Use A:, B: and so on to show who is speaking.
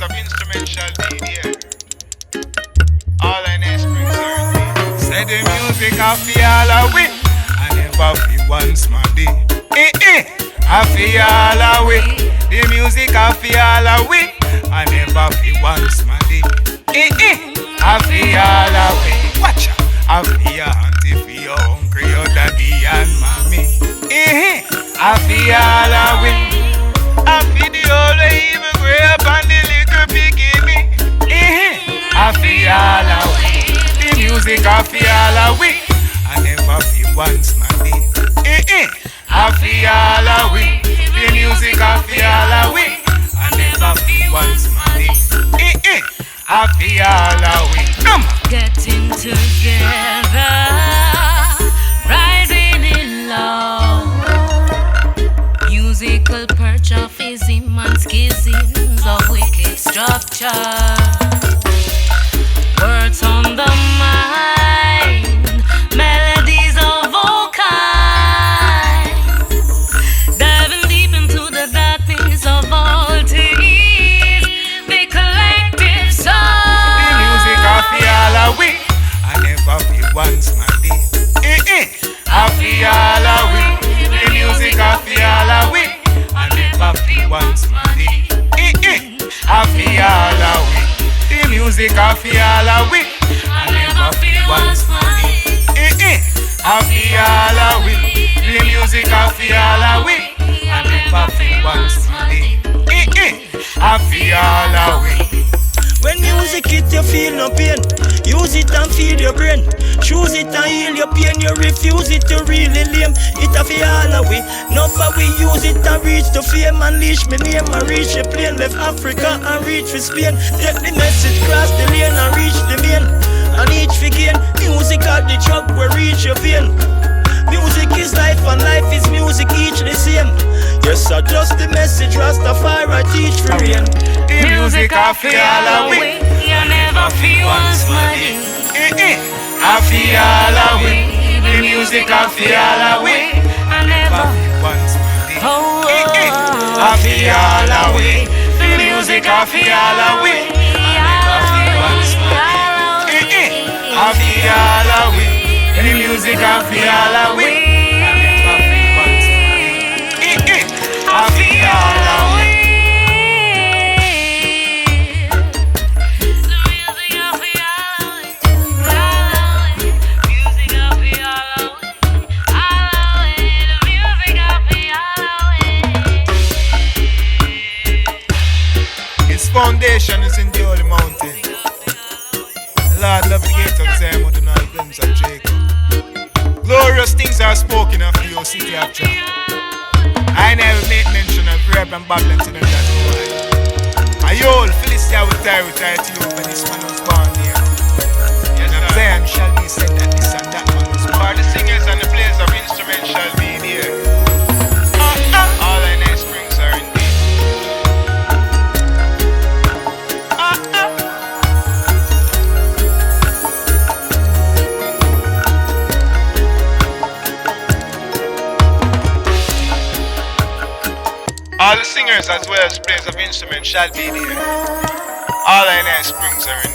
A: of instruments shall be there. All I know springs are indeed. Say the music I feel all away. I never feel once my day. I feel all away. The music I feel all away. I never feel once my day. I feel all away. Watch out. I feel auntie, feel hungry, your daddy and mommy. I feel all away. I feel the old even grey up and the little piggy. I feel all away. The music I feel all away. I never feel once my day. I feel all away. The music I feel all away. I never feel once my day. I feel all away. Come on.
B: Getting together, rising in love. Musical perch of ism and schisms of wicked structure. Words on the mind, melodies of all kinds. Diving deep into the darkness of all things. The collective soul.
A: The music I feel all away. I never feel once my day. I feel all away. The music I feel all away. I never feel once my day. I feel all away. The music I feel all away. I never feel once my day. I feel all away. The music I feel all away. I never feel once my day. I feel all away.
C: When music hit you feel no pain. Use it and feed your brain. Choose it and heal your pain. You refuse it, you really lame. It a feel all away. No for we use it and reach to fame. Unleash me name and reach the plane. Left Africa and reach for Spain. Take the message cross the lane and reach the main. And each for gain. Music at the truck will reach your vein. Music is life and life is music, each the same. Yes, I just the message Rastafari teach for rain.
A: The music I feel all away.
B: You never feel once my day.
A: I feel all away. The music I feel all away.
B: I never
A: feel once my day.
B: I
A: feel all away. The music I feel all away. I never feel once my day. I feel all away. The music I feel all away. I never feel once my day. I feel all away. Foundation is in the holy mountain. The Lord love the gate of Zion, but the night glimpse of Jacob. Glorious things are spoken of the O city of Jah. I never make mention of Reb and Babylon to them that know why. My old Philistia will die with Ethiopia when this man was born here. Zion shall be said that this and that man was born. For the singers and the players of instruments shall be there. All I know springs are in thee. All the singers as well as players of instruments shall be there. All I know springs are in